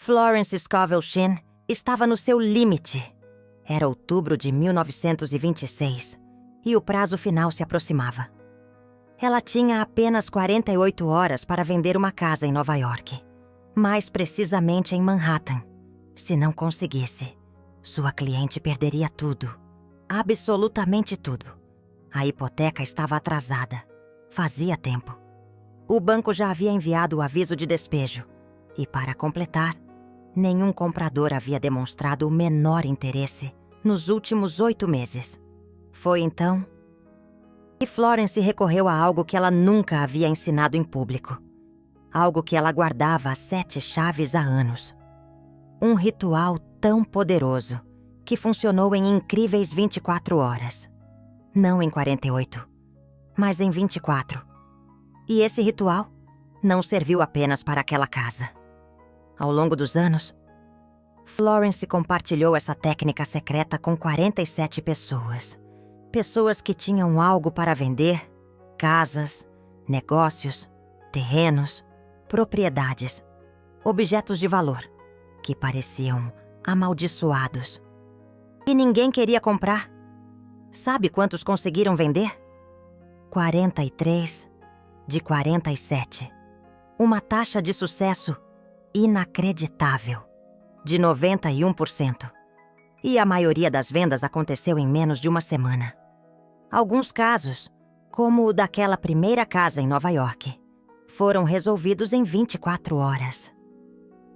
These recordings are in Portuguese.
Florence Scovel Shinn estava no seu limite. Era outubro de 1926 e o prazo final se aproximava. Ela tinha apenas 48 horas para vender uma casa em Nova York, mais precisamente em Manhattan. Se não conseguisse, sua cliente perderia tudo, absolutamente tudo. A hipoteca estava atrasada, fazia tempo. O banco já havia enviado o aviso de despejo e, para completar, nenhum comprador havia demonstrado o menor interesse nos últimos 8 meses. Foi então que Florence recorreu a algo que ela nunca havia ensinado em público. Algo que ela guardava a 7 chaves há anos. Um ritual tão poderoso que funcionou em incríveis 24 horas. Não em 48, mas em 24. E esse ritual não serviu apenas para aquela casa. Ao longo dos anos, Florence compartilhou essa técnica secreta com 47 pessoas. Pessoas que tinham algo para vender, casas, negócios, terrenos, propriedades, objetos de valor, que pareciam amaldiçoados. E ninguém queria comprar. Sabe quantos conseguiram vender? 43 de 47. Uma taxa de sucesso inacreditável, de 91%. E a maioria das vendas aconteceu em menos de uma semana. Alguns casos, como o daquela primeira casa em Nova York, foram resolvidos em 24 horas.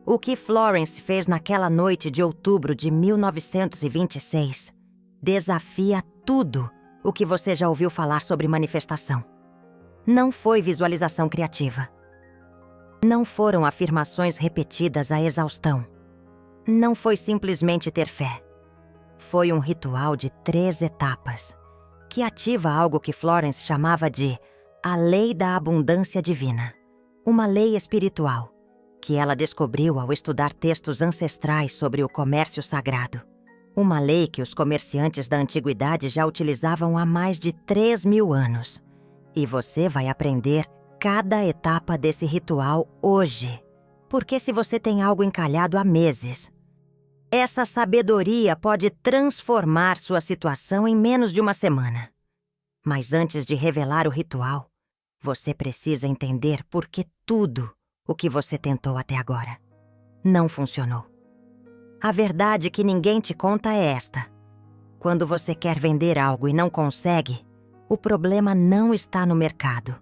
O que Florence fez naquela noite de outubro de 1926 desafia tudo o que você já ouviu falar sobre manifestação. Não foi visualização criativa. Não foram afirmações repetidas à exaustão. Não foi simplesmente ter fé. Foi um ritual de 3 etapas, que ativa algo que Florence chamava de a lei da abundância divina, uma lei espiritual, que ela descobriu ao estudar textos ancestrais sobre o comércio sagrado. Uma lei que os comerciantes da antiguidade já utilizavam há mais de 3.000 anos. E você vai aprender cada etapa desse ritual hoje. Porque se você tem algo encalhado há meses, essa sabedoria pode transformar sua situação em menos de uma semana. Mas antes de revelar o ritual, você precisa entender por que tudo o que você tentou até agora não funcionou. A verdade que ninguém te conta é esta. Quando você quer vender algo e não consegue, o problema não está no mercado,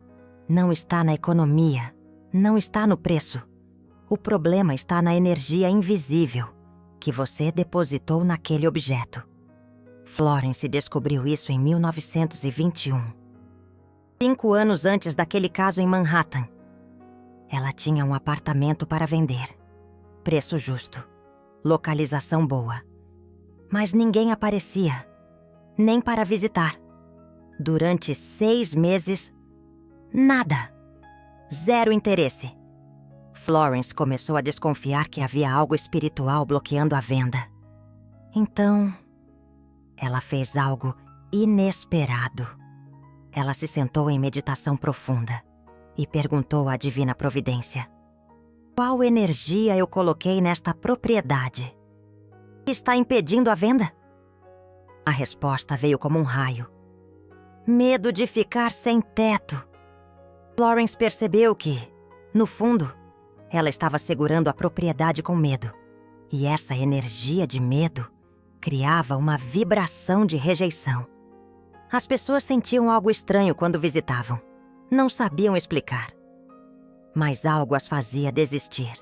não está na economia, não está no preço. O problema está na energia invisível que você depositou naquele objeto. Florence descobriu isso em 1921. 5 anos antes daquele caso em Manhattan. Ela tinha um apartamento para vender. Preço justo. Localização boa. Mas ninguém aparecia, nem para visitar. Durante 6 meses, nada. 0 interesse. Florence começou a desconfiar que havia algo espiritual bloqueando a venda. Então, ela fez algo inesperado. Ela se sentou em meditação profunda e perguntou à Divina Providência: qual energia eu coloquei nesta propriedade que está impedindo a venda? A resposta veio como um raio. Medo de ficar sem teto. Florence percebeu que, no fundo, ela estava segurando a propriedade com medo. E essa energia de medo criava uma vibração de rejeição. As pessoas sentiam algo estranho quando visitavam. Não sabiam explicar. Mas algo as fazia desistir.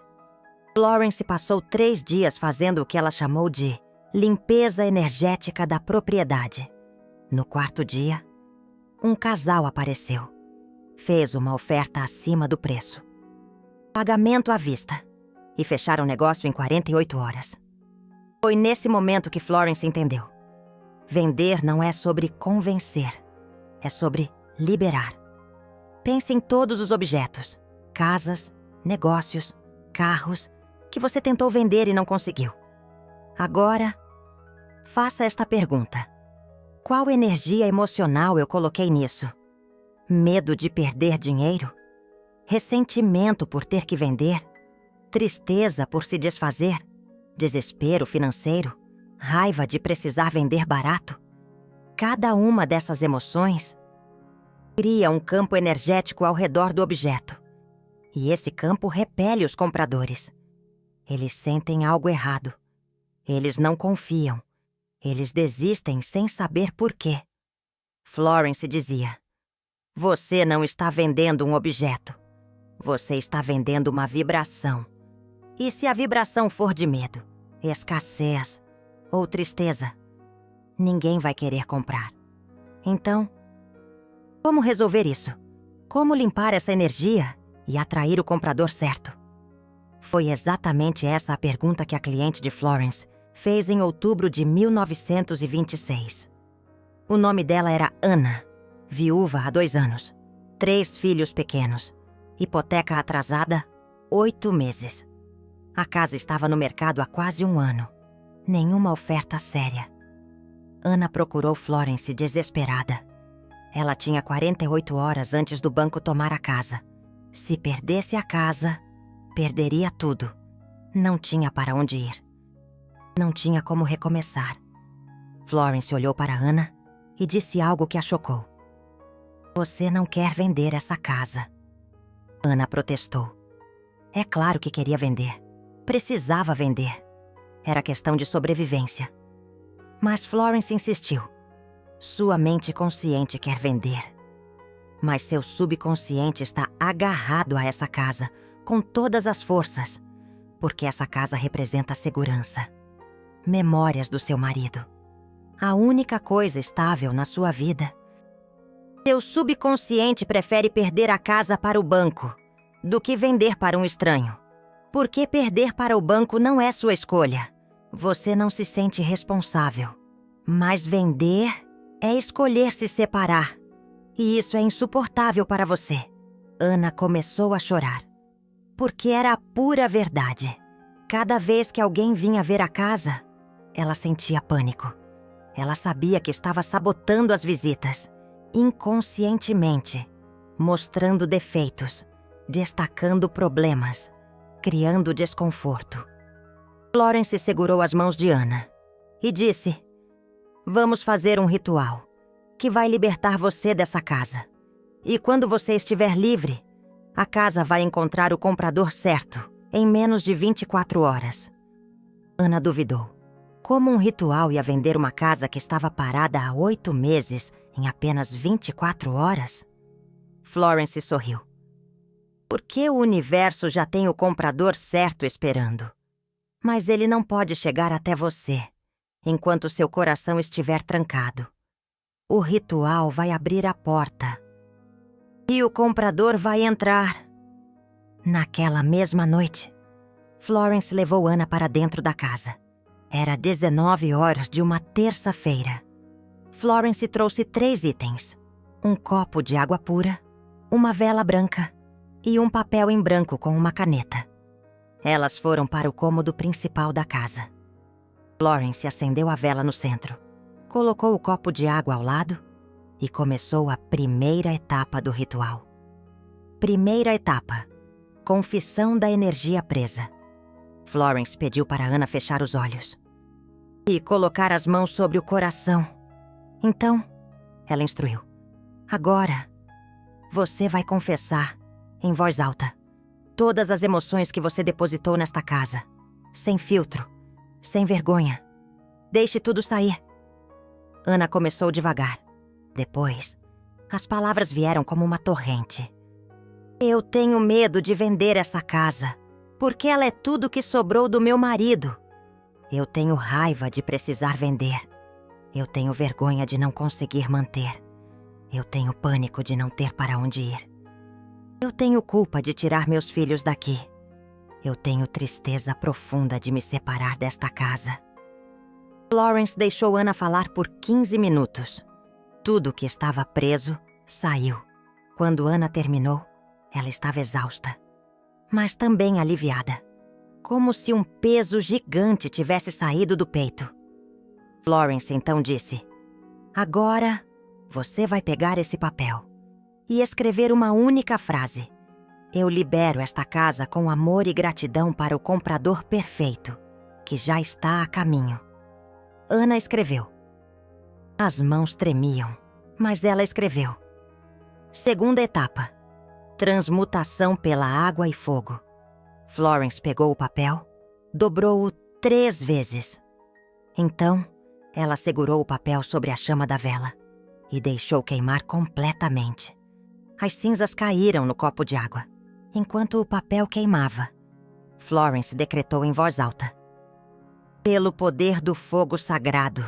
Florence passou 3 dias fazendo o que ela chamou de limpeza energética da propriedade. No 4º dia, um casal apareceu. Fez uma oferta acima do preço. Pagamento à vista. E fecharam o negócio em 48 horas. Foi nesse momento que Florence entendeu. Vender não é sobre convencer. É sobre liberar. Pense em todos os objetos, casas, negócios, carros, que você tentou vender e não conseguiu. Agora, faça esta pergunta. Qual energia emocional eu coloquei nisso? Medo de perder dinheiro? Ressentimento por ter que vender? tristeza por se desfazer, desespero financeiro, raiva de precisar vender barato. Cada uma dessas emoções cria um campo energético ao redor do objeto. E esse campo repele os compradores. Eles sentem algo errado. Eles não confiam. Eles desistem sem saber por quê. Florence dizia: "Você não está vendendo um objeto. Você está vendendo uma vibração. E se a vibração for de medo, escassez ou tristeza, ninguém vai querer comprar. Então, como resolver isso? Como limpar essa energia e atrair o comprador certo?" Foi exatamente essa a pergunta que a cliente de Florence fez em outubro de 1926. O nome dela era Ana, viúva há 2 anos, 3 filhos pequenos, hipoteca atrasada, 8 meses. A casa estava no mercado há quase 1 ano. Nenhuma oferta séria. Ana procurou Florence desesperada. Ela tinha 48 horas antes do banco tomar a casa. Se perdesse a casa, perderia tudo. Não tinha para onde ir. Não tinha como recomeçar. Florence olhou para Ana e disse algo que a chocou. "Você não quer vender essa casa." Ana protestou. É claro que queria vender. Precisava vender. Era questão de sobrevivência. Mas Florence insistiu. Sua mente consciente quer vender. Mas seu subconsciente está agarrado a essa casa, com todas as forças, porque essa casa representa segurança. Memórias do seu marido. A única coisa estável na sua vida. Seu subconsciente prefere perder a casa para o banco do que vender para um estranho. Porque perder para o banco não é sua escolha. Você não se sente responsável. Mas vender é escolher se separar. E isso é insuportável para você. Ana começou a chorar. Porque era a pura verdade. Cada vez que alguém vinha ver a casa, ela sentia pânico. Ela sabia que estava sabotando as visitas, inconscientemente, mostrando defeitos, destacando problemas, criando desconforto. Florence segurou as mãos de Ana e disse: "Vamos fazer um ritual que vai libertar você dessa casa. E quando você estiver livre, a casa vai encontrar o comprador certo em menos de 24 horas." Ana duvidou. Como um ritual ia vender uma casa que estava parada há 8 meses em apenas 24 horas? Florence sorriu. Porque o universo já tem o comprador certo esperando. Mas ele não pode chegar até você enquanto seu coração estiver trancado. O ritual vai abrir a porta. E o comprador vai entrar. Naquela mesma noite, Florence levou Ana para dentro da casa. Era 19 horas de uma terça-feira. Florence trouxe 3 itens: um copo de água pura, uma vela branca e um papel em branco com uma caneta. Elas foram para o cômodo principal da casa. Florence acendeu a vela no centro, colocou o copo de água ao lado e começou a primeira etapa do ritual. Primeira etapa: confissão da energia presa. Florence pediu para Ana fechar os olhos e colocar as mãos sobre o coração. Então, ela instruiu: "Agora, você vai confessar, em voz alta, todas as emoções que você depositou nesta casa, sem filtro, sem vergonha. Deixe tudo sair." Ana começou devagar. Depois, as palavras vieram como uma torrente. "Eu tenho medo de vender essa casa, porque ela é tudo que sobrou do meu marido. Eu tenho raiva de precisar vender. Eu tenho vergonha de não conseguir manter. Eu tenho pânico de não ter para onde ir. Eu tenho culpa de tirar meus filhos daqui. Eu tenho tristeza profunda de me separar desta casa." Florence deixou Ana falar por 15 minutos. Tudo que estava preso saiu. Quando Ana terminou, ela estava exausta, mas também aliviada, como se um peso gigante tivesse saído do peito. Florence então disse: "Agora, você vai pegar esse papel e escrever uma única frase. Eu libero esta casa com amor e gratidão para o comprador perfeito, que já está a caminho. Ana escreveu. As mãos tremiam, mas ela escreveu. Segunda etapa. Transmutação pela água e fogo. Florence pegou o papel, dobrou-o 3 vezes. Então, ela segurou o papel sobre a chama da vela e deixou queimar completamente. As cinzas caíram no copo de água, enquanto o papel queimava. Florence decretou em voz alta. Pelo poder do fogo sagrado,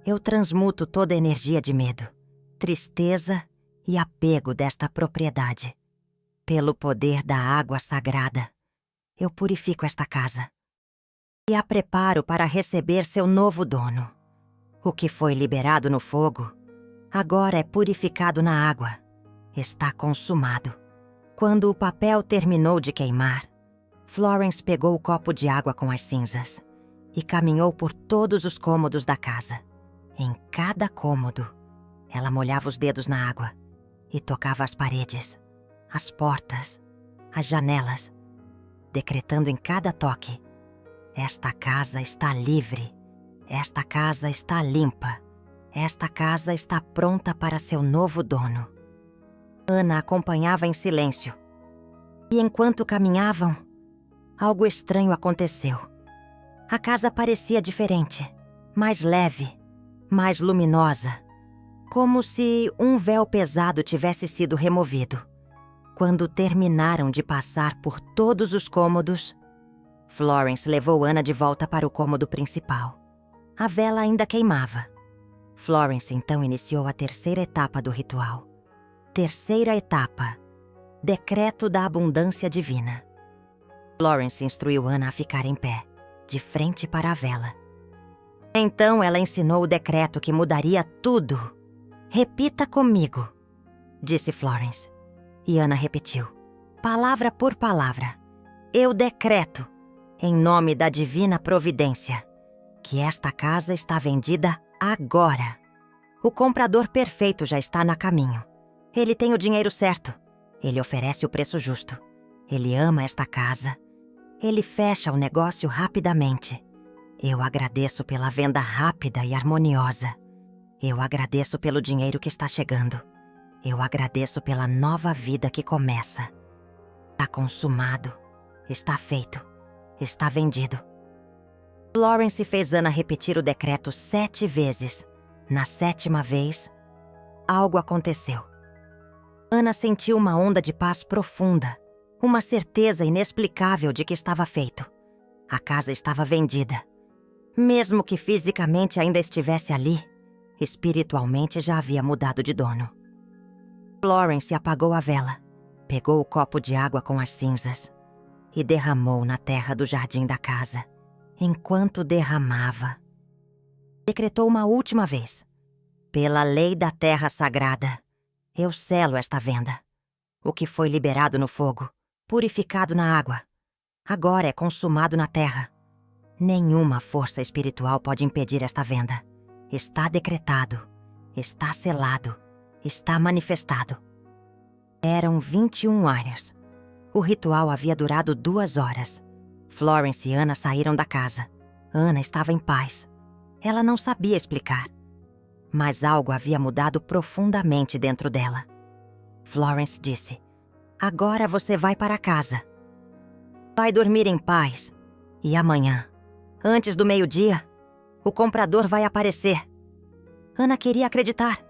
eu transmuto toda a energia de medo, tristeza e apego desta propriedade. Pelo poder da água sagrada, eu purifico esta casa e a preparo para receber seu novo dono. O que foi liberado no fogo, agora é purificado na água. Está consumado. Quando o papel terminou de queimar, Florence pegou o copo de água com as cinzas e caminhou por todos os cômodos da casa. Em cada cômodo, ela molhava os dedos na água e tocava as paredes, as portas, as janelas, decretando em cada toque: esta casa está livre, esta casa está limpa, esta casa está pronta para seu novo dono. Ana acompanhava em silêncio. E enquanto caminhavam, algo estranho aconteceu. A casa parecia diferente, mais leve, mais luminosa, como se um véu pesado tivesse sido removido. Quando terminaram de passar por todos os cômodos, Florence levou Ana de volta para o cômodo principal. A vela ainda queimava. Florence então iniciou a terceira etapa do ritual. Terceira etapa. Decreto da abundância divina. Florence instruiu Ana a ficar em pé, de frente para a vela. Então ela ensinou o decreto que mudaria tudo. Repita comigo, disse Florence. E Ana repetiu, palavra por palavra. Eu decreto, em nome da divina providência, que esta casa está vendida agora. O comprador perfeito já está a caminho. Ele tem o dinheiro certo. Ele oferece o preço justo. Ele ama esta casa. Ele fecha o negócio rapidamente. Eu agradeço pela venda rápida e harmoniosa. Eu agradeço pelo dinheiro que está chegando. Eu agradeço pela nova vida que começa. Está consumado. Está feito. Está vendido. Florence fez Ana repetir o decreto 7 vezes. Na 7ª vez, algo aconteceu. Ana sentiu uma onda de paz profunda, uma certeza inexplicável de que estava feito. A casa estava vendida. Mesmo que fisicamente ainda estivesse ali, espiritualmente já havia mudado de dono. Florence apagou a vela, pegou o copo de água com as cinzas e derramou na terra do jardim da casa. Enquanto derramava, decretou uma última vez. Pela lei da terra sagrada, eu selo esta venda. O que foi liberado no fogo, purificado na água, agora é consumado na terra. Nenhuma força espiritual pode impedir esta venda. Está decretado, está selado, está manifestado. Eram 21 anos. O ritual havia durado 2 horas. Florence e Ana saíram da casa. Ana estava em paz. Ela não sabia explicar. Mas algo havia mudado profundamente dentro dela. Florence disse, agora você vai para casa. Vai dormir em paz. E amanhã, antes do meio-dia, o comprador vai aparecer. Ana queria acreditar.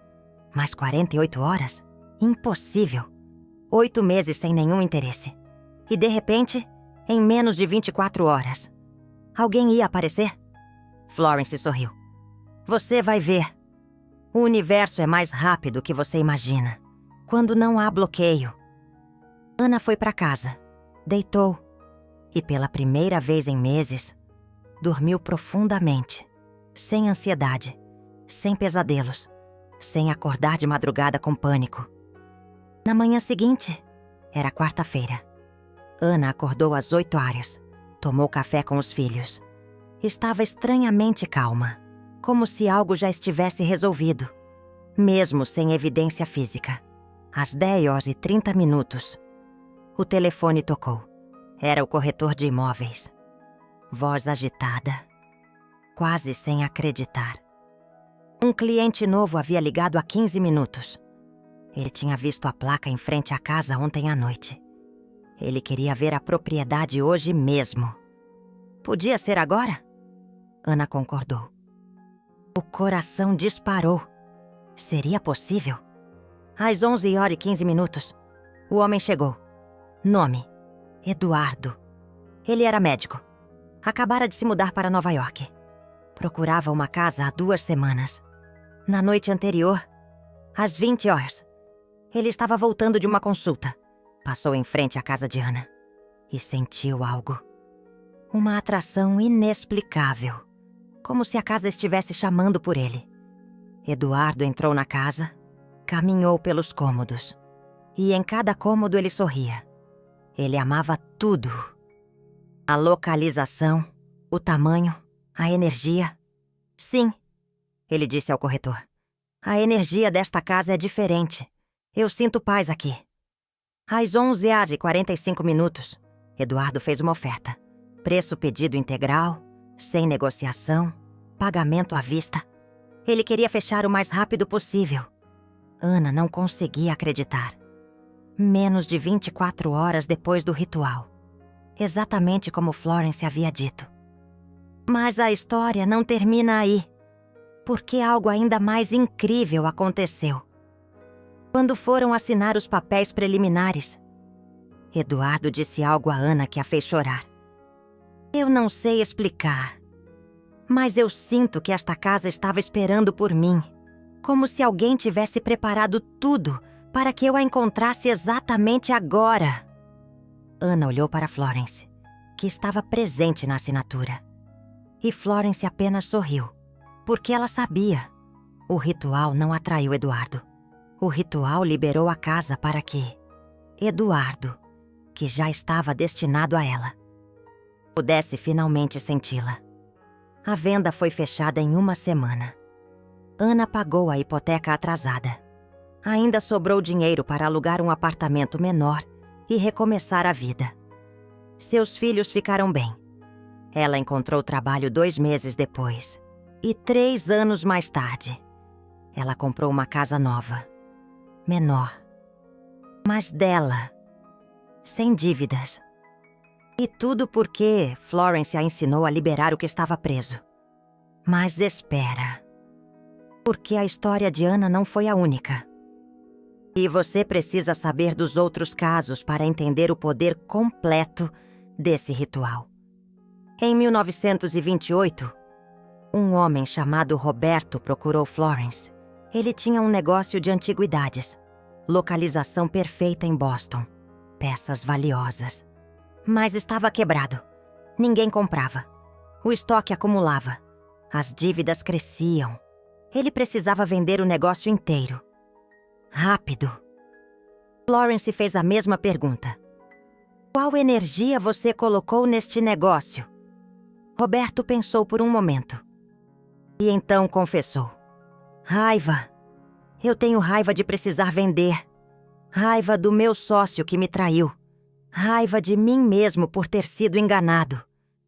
Mas 48 horas? Impossível. 8 meses sem nenhum interesse. E de repente, em menos de 24 horas. Alguém ia aparecer? Florence sorriu. Você vai ver. O universo é mais rápido que você imagina. Quando não há bloqueio. Ana foi para casa. Deitou. E pela primeira vez em meses, dormiu profundamente. Sem ansiedade. Sem pesadelos. Sem acordar de madrugada com pânico. Na manhã seguinte, era quarta-feira. Ana acordou às 8 horas. Tomou café com os filhos. Estava estranhamente calma, como se algo já estivesse resolvido, mesmo sem evidência física. Às 10h30, O telefone tocou. Era o corretor de imóveis. Voz agitada, quase sem acreditar. Um cliente novo havia ligado há 15 minutos. Ele tinha visto a placa em frente à casa ontem à noite. Ele queria ver a propriedade hoje mesmo. Podia ser agora? Ana concordou. O coração disparou. Seria possível? Às 11h15, o homem chegou. Nome: Eduardo. Ele era médico. Acabara de se mudar para Nova York. Procurava uma casa há 2 semanas. Na noite anterior, às 20h, ele estava voltando de uma consulta. Passou em frente à casa de Ana e sentiu algo. Uma atração inexplicável, como se a casa estivesse chamando por ele. Eduardo entrou na casa, caminhou pelos cômodos. E em cada cômodo ele sorria. Ele amava tudo. A localização, o tamanho, a energia. Sim, ele disse ao corretor. A energia desta casa é diferente. Eu sinto paz aqui. Às 11h45, Eduardo fez uma oferta. Preço pedido integral, sem negociação, pagamento à vista. Ele queria fechar o mais rápido possível. Ana não conseguia acreditar. Menos de 24 horas depois do ritual. Exatamente como Florence havia dito. Mas a história não termina aí. Porque algo ainda mais incrível aconteceu. Quando foram assinar os papéis preliminares, Eduardo disse algo a Ana que a fez chorar. Eu não sei explicar, mas eu sinto que esta casa estava esperando por mim, como se alguém tivesse preparado tudo para que eu a encontrasse exatamente agora. Ana olhou para Florence, que estava presente na assinatura. E Florence apenas sorriu, porque ela sabia. O ritual não atraiu Eduardo. O ritual liberou a casa para que Eduardo, que já estava destinado a ela, pudesse finalmente senti-la. A venda foi fechada em 1 semana. Ana pagou a hipoteca atrasada. Ainda sobrou dinheiro para alugar um apartamento menor e recomeçar a vida. Seus filhos ficaram bem. Ela encontrou trabalho 2 meses depois. E 3 anos mais tarde, ela comprou uma casa nova. Menor. Mas dela. Sem dívidas. E tudo porque Florence a ensinou a liberar o que estava preso. Mas espera. Porque a história de Ana não foi a única. E você precisa saber dos outros casos para entender o poder completo desse ritual. Em 1928, um homem chamado Roberto procurou Florence. Ele tinha um negócio de antiguidades. Localização perfeita em Boston. Peças valiosas. Mas estava quebrado. Ninguém comprava. O estoque acumulava. As dívidas cresciam. Ele precisava vender o negócio inteiro. Rápido. Florence fez a mesma pergunta. Qual energia você colocou neste negócio? Roberto pensou por um momento. E então confessou. Raiva. Eu tenho raiva de precisar vender. Raiva do meu sócio que me traiu. Raiva de mim mesmo por ter sido enganado.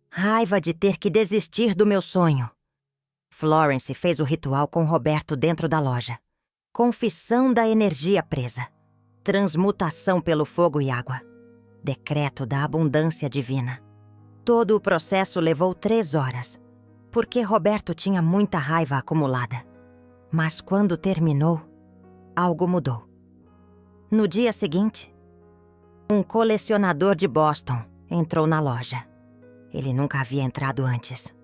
Raiva de ter que desistir do meu sonho. Florence fez o ritual com Roberto dentro da loja. Confissão da energia presa. Transmutação pelo fogo e água. Decreto da abundância divina. Todo o processo levou 3 horas, porque Roberto tinha muita raiva acumulada. Mas quando terminou, algo mudou. No dia seguinte, um colecionador de Boston entrou na loja. Ele nunca havia entrado antes.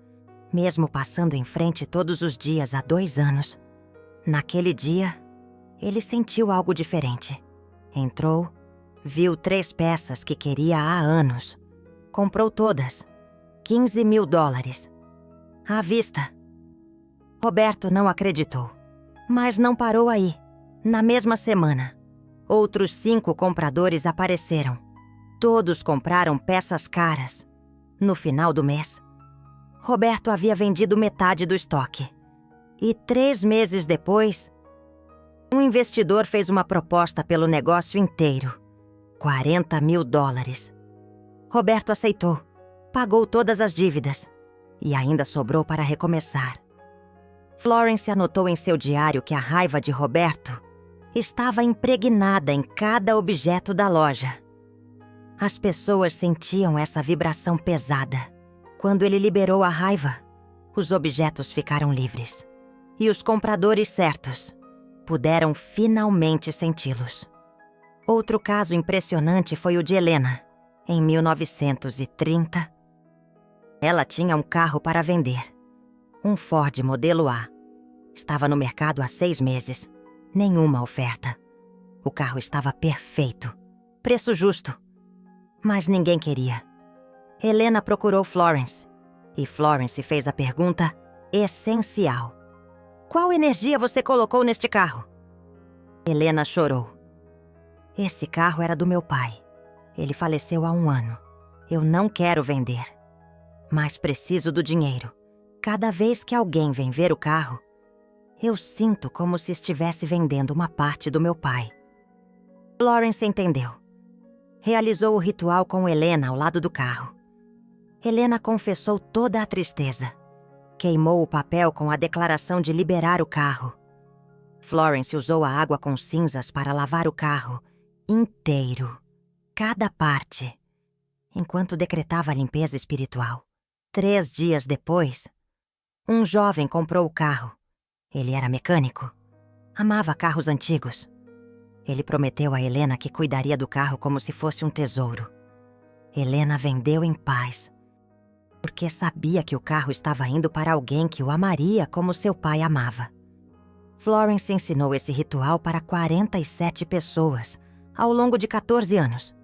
Mesmo passando em frente todos os dias há 2 anos, naquele dia, ele sentiu algo diferente. Entrou, viu 3 peças que queria há anos. Comprou todas. $15.000. À vista. Roberto não acreditou. Mas não parou aí. Na mesma semana, outros 5 compradores apareceram. Todos compraram peças caras. No final do mês, Roberto havia vendido metade do estoque. E 3 meses depois, um investidor fez uma proposta pelo negócio inteiro. $40.000. Roberto aceitou, pagou todas as dívidas e ainda sobrou para recomeçar. Florence anotou em seu diário que a raiva de Roberto estava impregnada em cada objeto da loja. As pessoas sentiam essa vibração pesada. Quando ele liberou a raiva, os objetos ficaram livres. E os compradores certos puderam finalmente senti-los. Outro caso impressionante foi o de Helena. Em 1930, ela tinha um carro para vender. Um Ford modelo A. Estava no mercado há 6 meses. Nenhuma oferta. O carro estava perfeito. Preço justo. Mas ninguém queria. Helena procurou Florence. E Florence fez a pergunta essencial. Qual energia você colocou neste carro? Helena chorou. Esse carro era do meu pai. Ele faleceu há 1 ano. Eu não quero vender. Mas preciso do dinheiro. Cada vez que alguém vem ver o carro, eu sinto como se estivesse vendendo uma parte do meu pai. Florence entendeu. Realizou o ritual com Helena ao lado do carro. Helena confessou toda a tristeza. Queimou o papel com a declaração de liberar o carro. Florence usou a água com cinzas para lavar o carro inteiro, cada parte, enquanto decretava a limpeza espiritual. 3 dias depois, um jovem comprou o carro. Ele era mecânico. Amava carros antigos. Ele prometeu a Helena que cuidaria do carro como se fosse um tesouro. Helena vendeu em paz, porque sabia que o carro estava indo para alguém que o amaria como seu pai amava. Florence ensinou esse ritual para 47 pessoas ao longo de 14 anos,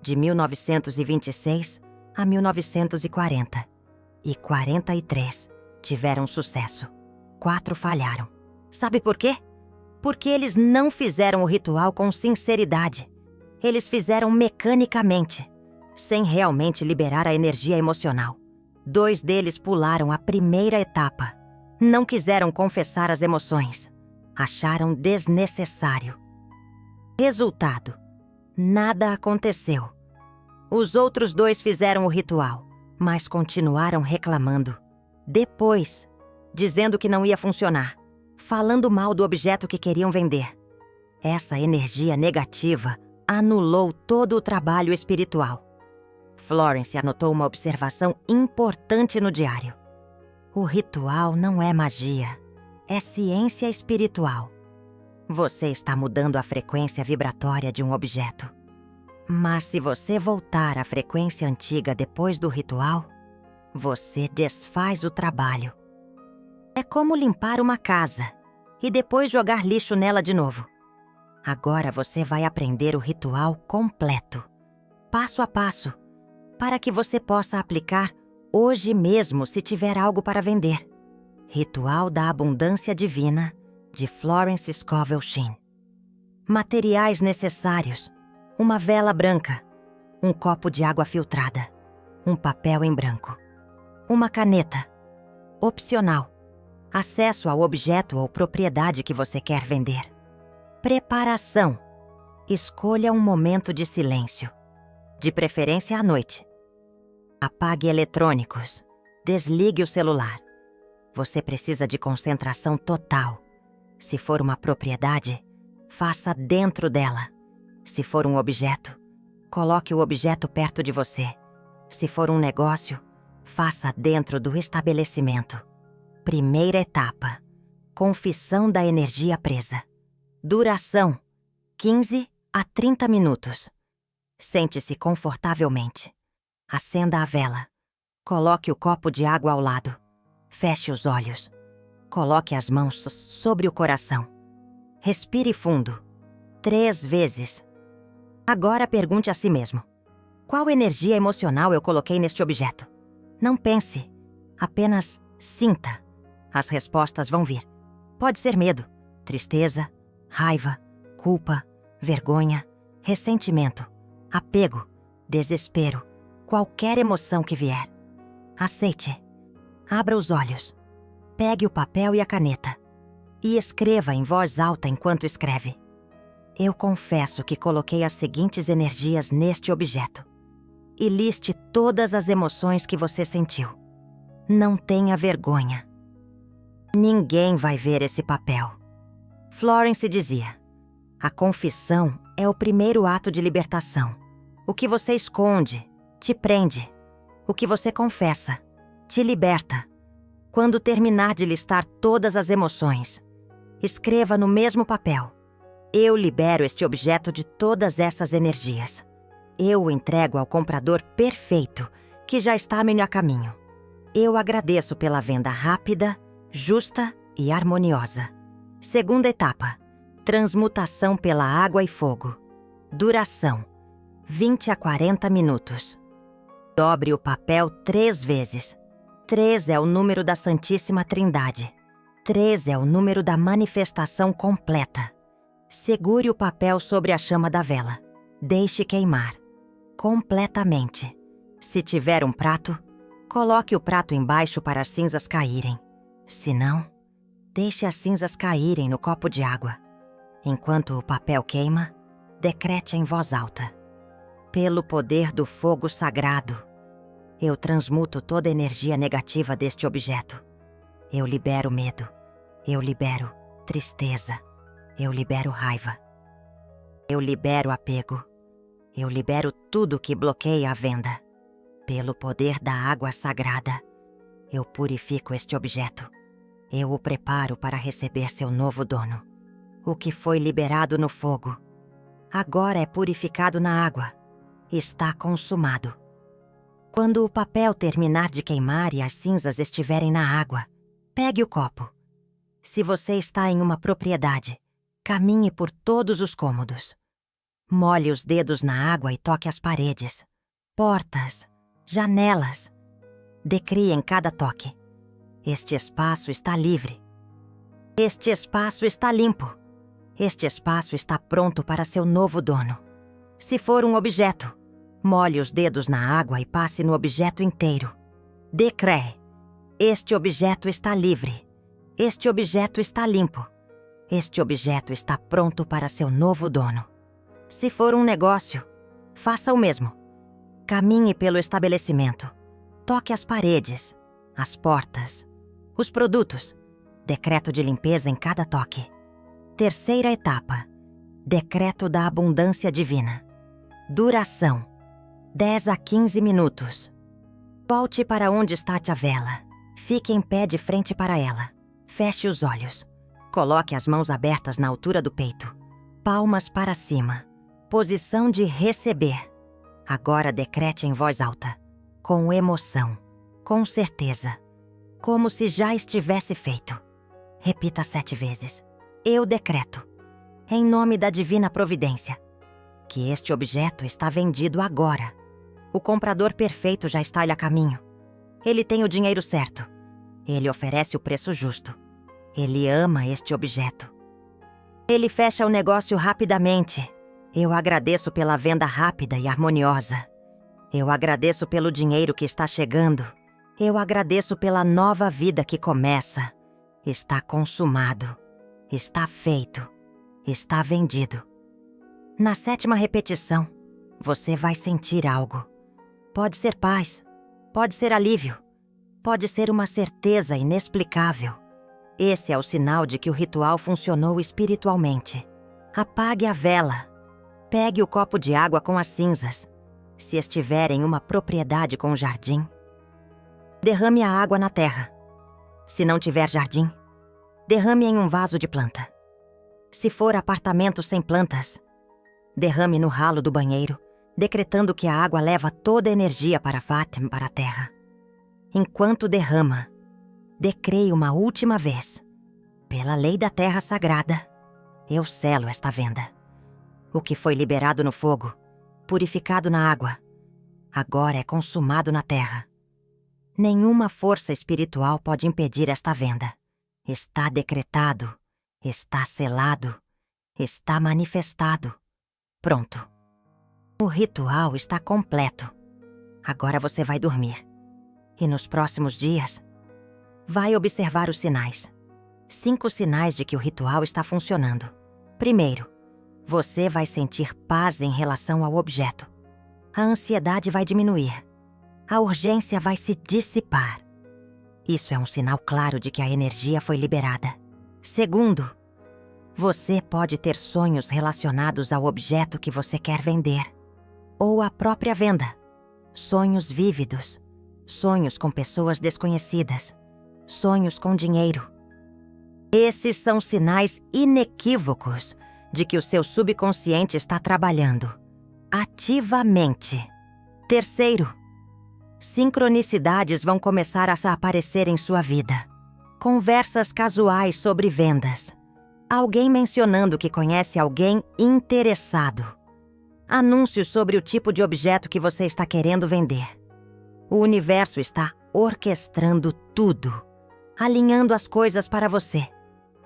de 1926 a 1940. E 43 tiveram sucesso. 4 falharam. Sabe por quê? Porque eles não fizeram o ritual com sinceridade. Eles fizeram mecanicamente, sem realmente liberar a energia emocional. 2 deles pularam a primeira etapa. Não quiseram confessar as emoções. Acharam desnecessário. Resultado: nada aconteceu. Os outros 2 fizeram o ritual, mas continuaram reclamando. Depois, dizendo que não ia funcionar, falando mal do objeto que queriam vender. Essa energia negativa anulou todo o trabalho espiritual. Florence anotou uma observação importante no diário. O ritual não é magia, é ciência espiritual. Você está mudando a frequência vibratória de um objeto. Mas se você voltar à frequência antiga depois do ritual, você desfaz o trabalho. É como limpar uma casa e depois jogar lixo nela de novo. Agora você vai aprender o ritual completo, passo a passo, para que você possa aplicar hoje mesmo se tiver algo para vender. Ritual da Abundância Divina, de Florence Scovel Shinn. Materiais necessários: uma vela branca, um copo de água filtrada, um papel em branco, uma caneta. Opcional: acesso ao objeto ou propriedade que você quer vender. Preparação: escolha um momento de silêncio, de preferência à noite. Apague eletrônicos, desligue o celular. Você precisa de concentração total. Se for uma propriedade, faça dentro dela. Se for um objeto, coloque o objeto perto de você. Se for um negócio, faça dentro do estabelecimento. Primeira etapa: confissão da energia presa. Duração: 15 a 30 minutos. Sente-se confortavelmente. Acenda a vela. Coloque o copo de água ao lado. Feche os olhos. Coloque as mãos sobre o coração. Respire fundo. 3 vezes. Agora pergunte a si mesmo: qual energia emocional eu coloquei neste objeto? Não pense. Apenas sinta. As respostas vão vir. Pode ser medo, tristeza, raiva, culpa, vergonha, ressentimento, apego, desespero, qualquer emoção que vier. Aceite. Abra os olhos. Pegue o papel e a caneta e escreva em voz alta enquanto escreve. eu confesso que coloquei as seguintes energias neste objeto. E liste todas as emoções que você sentiu. Não tenha vergonha. Ninguém vai ver esse papel. Florence dizia: a confissão é o primeiro ato de libertação. O que você esconde te prende. O que você confessa te liberta. Quando terminar de listar todas as emoções, escreva no mesmo papel: eu libero este objeto de todas essas energias. Eu o entrego ao comprador perfeito que já está a caminho. Eu agradeço pela venda rápida, justa e harmoniosa. Segunda etapa: transmutação pela água e fogo. Duração: 20 a 40 minutos. Dobre o papel 3 vezes. 3 é o número da Santíssima Trindade. 3 é o número da manifestação completa. Segure o papel sobre a chama da vela. Deixe queimar. Completamente. Se tiver um prato, coloque o prato embaixo para as cinzas caírem. Se não, deixe as cinzas caírem no copo de água. Enquanto o papel queima, decrete em voz alta: pelo poder do fogo sagrado, eu transmuto toda a energia negativa deste objeto. Eu libero medo. Eu libero tristeza. Eu libero raiva. Eu libero apego. Eu libero tudo que bloqueia a venda. Pelo poder da água sagrada, eu purifico este objeto. Eu o preparo para receber seu novo dono. O que foi liberado no fogo, agora é purificado na água. Está consumado. Quando o papel terminar de queimar e as cinzas estiverem na água, pegue o copo. Se você está em uma propriedade, caminhe por todos os cômodos. Molhe os dedos na água e toque as paredes, portas, janelas. Decrie em cada toque: este espaço está livre. Este espaço está limpo. Este espaço está pronto para seu novo dono. Se for um objeto, molhe os dedos na água e passe no objeto inteiro. Decree: este objeto está livre. Este objeto está limpo. Este objeto está pronto para seu novo dono. Se for um negócio, faça o mesmo. Caminhe pelo estabelecimento. Toque as paredes, as portas, os produtos. Decreto de limpeza em cada toque. Terceira etapa: decreto da abundância divina. Duração: 10 a 15 minutos. Volte para onde está a vela. Fique em pé de frente para ela. Feche os olhos. Coloque as mãos abertas na altura do peito. Palmas para cima. Posição de receber. Agora decrete em voz alta, com emoção, com certeza, como se já estivesse feito. Repita 7 vezes. Eu decreto, em nome da divina providência, que este objeto está vendido agora. O comprador perfeito já está a caminho. Ele tem o dinheiro certo. Ele oferece o preço justo. Ele ama este objeto. Ele fecha o negócio rapidamente. Eu agradeço pela venda rápida e harmoniosa. Eu agradeço pelo dinheiro que está chegando. Eu agradeço pela nova vida que começa. Está consumado. Está feito. Está vendido. Na 7ª repetição, você vai sentir algo. Pode ser paz, pode ser alívio, pode ser uma certeza inexplicável. Esse é o sinal de que o ritual funcionou espiritualmente. Apague a vela. Pegue o copo de água com as cinzas. Se estiver em uma propriedade com jardim, derrame a água na terra. Se não tiver jardim, derrame em um vaso de planta. Se for apartamento sem plantas, derrame no ralo do banheiro, decretando que a água leva toda a energia para Fátima, para a terra. Enquanto derrama, decrei uma última vez: pela lei da terra sagrada, eu selo esta venda. O que foi liberado no fogo, purificado na água, agora é consumado na terra. Nenhuma força espiritual pode impedir esta venda. Está decretado, está selado, está manifestado. Pronto. O ritual está completo. Agora você vai dormir. E nos próximos dias, vai observar os sinais. 5 sinais de que o ritual está funcionando. Primeiro, Você vai sentir paz em relação ao objeto. A ansiedade vai diminuir. A urgência vai se dissipar. Isso é um sinal claro de que a energia foi liberada. Segundo, você pode ter sonhos relacionados ao objeto que você quer vender, ou à própria venda. Sonhos vívidos, sonhos com pessoas desconhecidas, sonhos com dinheiro. Esses são sinais inequívocos de que o seu subconsciente está trabalhando ativamente. Terceiro, sincronicidades vão começar a aparecer em sua vida. Conversas casuais sobre vendas. Alguém mencionando que conhece alguém interessado. Anúncios sobre o tipo de objeto que você está querendo vender. O universo está orquestrando tudo, alinhando as coisas para você.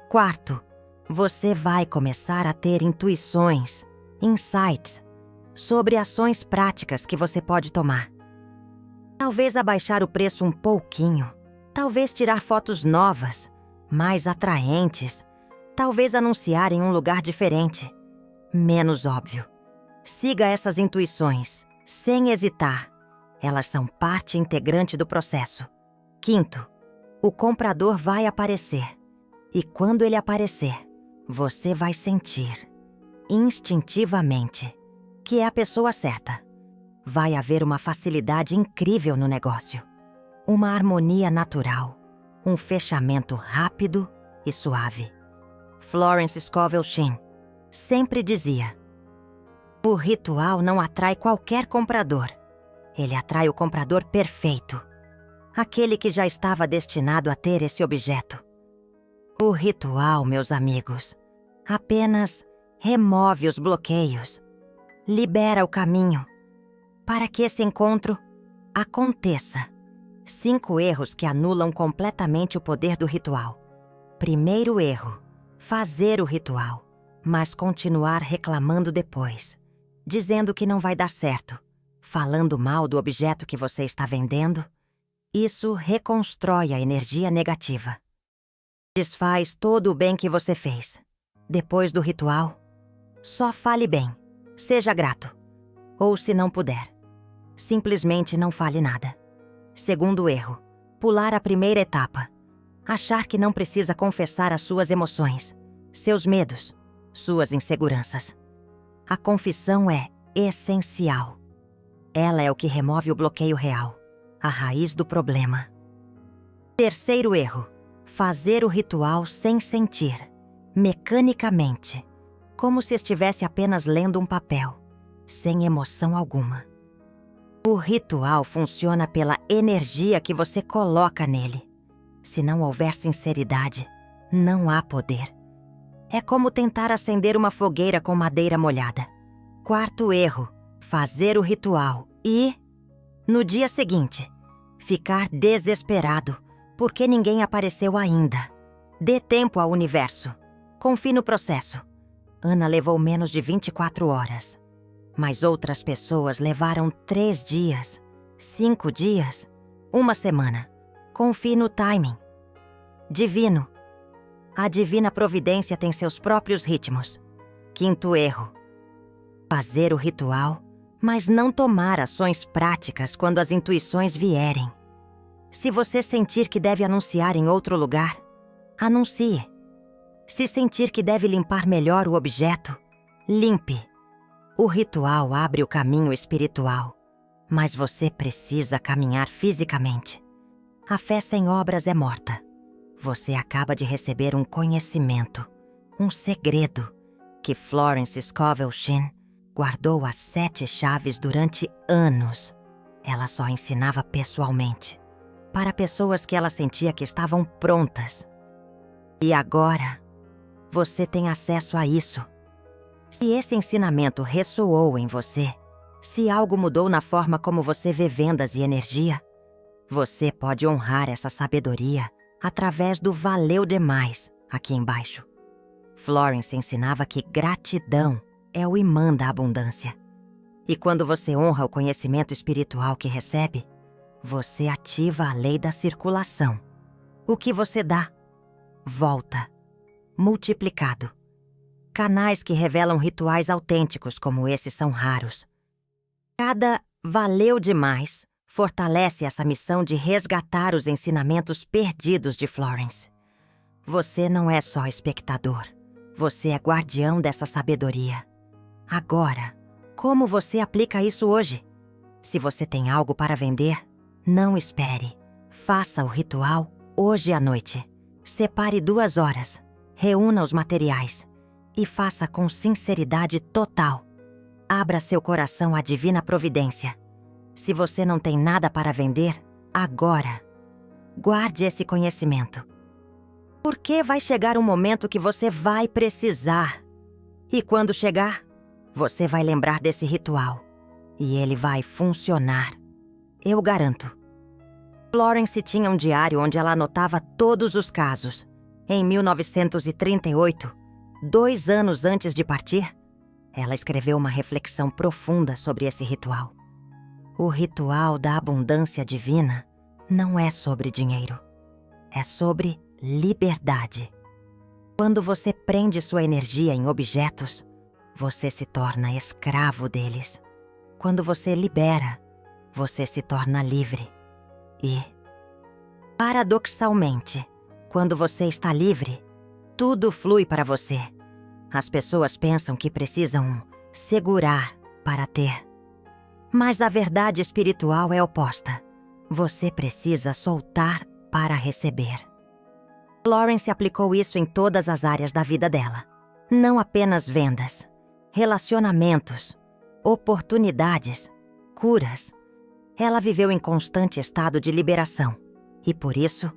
Quarto, você vai começar a ter intuições, insights, sobre ações práticas que você pode tomar. Talvez abaixar o preço um pouquinho, talvez tirar fotos novas, mais atraentes, talvez anunciar em um lugar diferente, menos óbvio. Siga essas intuições, sem hesitar. Elas são parte integrante do processo. Quinto, o comprador vai aparecer. E quando ele aparecer, você vai sentir, instintivamente, que é a pessoa certa. Vai haver uma facilidade incrível no negócio. Uma harmonia natural. Um fechamento rápido e suave. Florence Scovel Shinn sempre dizia: o ritual não atrai qualquer comprador. Ele atrai o comprador perfeito. Aquele que já estava destinado a ter esse objeto. O ritual, meus amigos, apenas remove os bloqueios, libera o caminho para que esse encontro aconteça. 5 erros que anulam completamente o poder do ritual. Primeiro erro: fazer o ritual, mas continuar reclamando depois, dizendo que não vai dar certo, falando mal do objeto que você está vendendo. Isso reconstrói a energia negativa. Desfaz todo o bem que você fez. Depois do ritual, só fale bem, seja grato. Ou se não puder, simplesmente não fale nada. Segundo erro: pular a primeira etapa. Achar que não precisa confessar as suas emoções, seus medos, suas inseguranças. A confissão é essencial. Ela é o que remove o bloqueio real, a raiz do problema. Terceiro erro: fazer o ritual sem sentir, mecanicamente, como se estivesse apenas lendo um papel, sem emoção alguma. O ritual funciona pela energia que você coloca nele. Se não houver sinceridade, não há poder. É como tentar acender uma fogueira com madeira molhada. Quarto erro: fazer o ritual e, no dia seguinte, ficar desesperado porque ninguém apareceu ainda. Dê tempo ao universo. Confie no processo. Ana levou menos de 24 horas. Mas outras pessoas levaram 3 dias, 5 dias, 1 semana. Confie no timing. Divino. A divina providência tem seus próprios ritmos. Quinto erro: fazer o ritual, mas não tomar ações práticas quando as intuições vierem. Se você sentir que deve anunciar em outro lugar, anuncie. Se sentir que deve limpar melhor o objeto, limpe. O ritual abre o caminho espiritual, mas você precisa caminhar fisicamente. A fé sem obras é morta. Você acaba de receber um conhecimento, um segredo, que Florence Scovel Shinn guardou as 7 chaves durante anos. Ela só ensinava pessoalmente, para pessoas que ela sentia que estavam prontas. E agora, você tem acesso a isso. Se esse ensinamento ressoou em você, se algo mudou na forma como você vê vendas e energia, você pode honrar essa sabedoria através do valeu demais aqui embaixo. Florence ensinava que gratidão é o imã da abundância. E quando você honra o conhecimento espiritual que recebe, você ativa a lei da circulação. O que você dá, volta, multiplicado. Canais que revelam rituais autênticos como esses são raros. Cada "valeu demais" fortalece essa missão de resgatar os ensinamentos perdidos de Florence. Você não é só espectador. Você é guardião dessa sabedoria. Agora, como você aplica isso hoje? Se você tem algo para vender, não espere. Faça o ritual hoje à noite. Separe 2 horas, reúna os materiais e faça com sinceridade total. Abra seu coração à divina providência. Se você não tem nada para vender, agora, guarde esse conhecimento. Porque vai chegar um momento que você vai precisar. E quando chegar, você vai lembrar desse ritual. E ele vai funcionar. Eu garanto. Florence tinha um diário onde ela anotava todos os casos. Em 1938, 2 anos antes de partir, ela escreveu uma reflexão profunda sobre esse ritual. O ritual da abundância divina não é sobre dinheiro. É sobre liberdade. Quando você prende sua energia em objetos, você se torna escravo deles. Quando você libera, você se torna livre. E, paradoxalmente, quando você está livre, tudo flui para você. As pessoas pensam que precisam segurar para ter. Mas a verdade espiritual é oposta. Você precisa soltar para receber. Florence aplicou isso em todas as áreas da vida dela. Não apenas vendas, relacionamentos, oportunidades, curas. Ela viveu em constante estado de liberação. E por isso,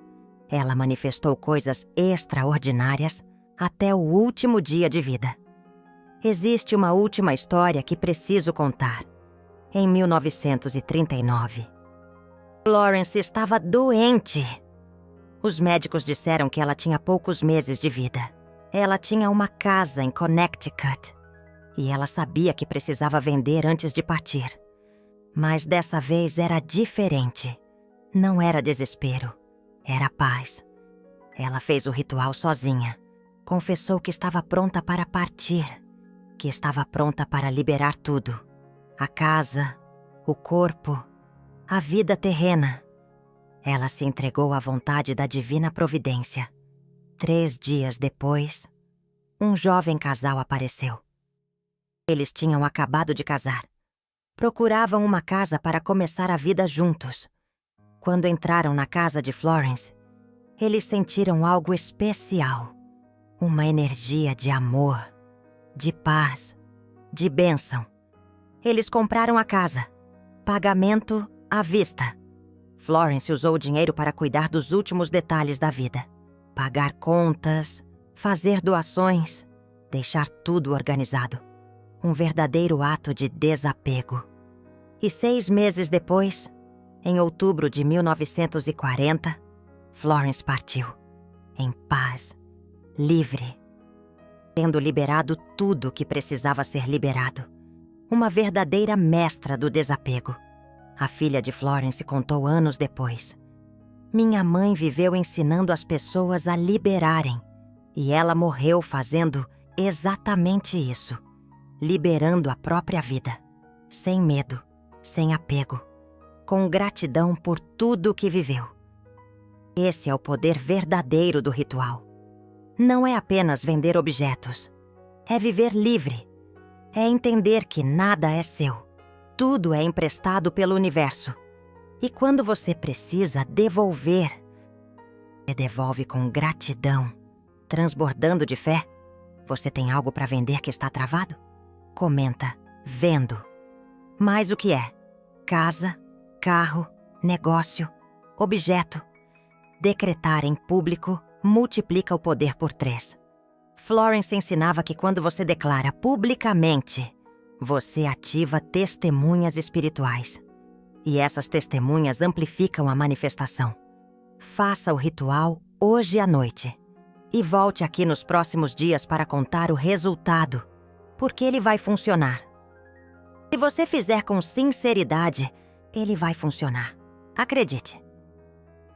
ela manifestou coisas extraordinárias até o último dia de vida. Existe uma última história que preciso contar. Em 1939, Florence estava doente. Os médicos disseram que ela tinha poucos meses de vida. Ela tinha uma casa em Connecticut e ela sabia que precisava vender antes de partir. Mas dessa vez era diferente. Não era desespero, era paz. Ela fez o ritual sozinha. Confessou que estava pronta para partir, que estava pronta para liberar tudo. A casa, o corpo, a vida terrena. Ela se entregou à vontade da divina providência. 3 dias depois, um jovem casal apareceu. Eles tinham acabado de casar. Procuravam uma casa para começar a vida juntos. Quando entraram na casa de Florence, eles sentiram algo especial. Uma energia de amor, de paz, de bênção. Eles compraram a casa. Pagamento à vista. Florence usou o dinheiro para cuidar dos últimos detalhes da vida. Pagar contas, fazer doações, deixar tudo organizado. Um verdadeiro ato de desapego. E 6 meses depois, em outubro de 1940, Florence partiu. Em paz, livre. Tendo liberado tudo o que precisava ser liberado. Uma verdadeira mestra do desapego. A filha de Florence contou anos depois. Minha mãe viveu ensinando as pessoas a liberarem. E ela morreu fazendo exatamente isso. Liberando a própria vida. Sem medo, sem apego. Com gratidão por tudo o que viveu. Esse é o poder verdadeiro do ritual. Não é apenas vender objetos. É viver livre. É entender que nada é seu. Tudo é emprestado pelo universo. E quando você precisa devolver, você devolve com gratidão. Transbordando de fé. Você tem algo para vender que está travado? Comenta, vendo. Mas o que é? Casa, carro, negócio, objeto. Decretar em público multiplica o poder por 3. Florence ensinava que quando você declara publicamente, você ativa testemunhas espirituais. E essas testemunhas amplificam a manifestação. Faça o ritual hoje à noite. E volte aqui nos próximos dias para contar o resultado, porque ele vai funcionar. Se você fizer com sinceridade, ele vai funcionar. Acredite.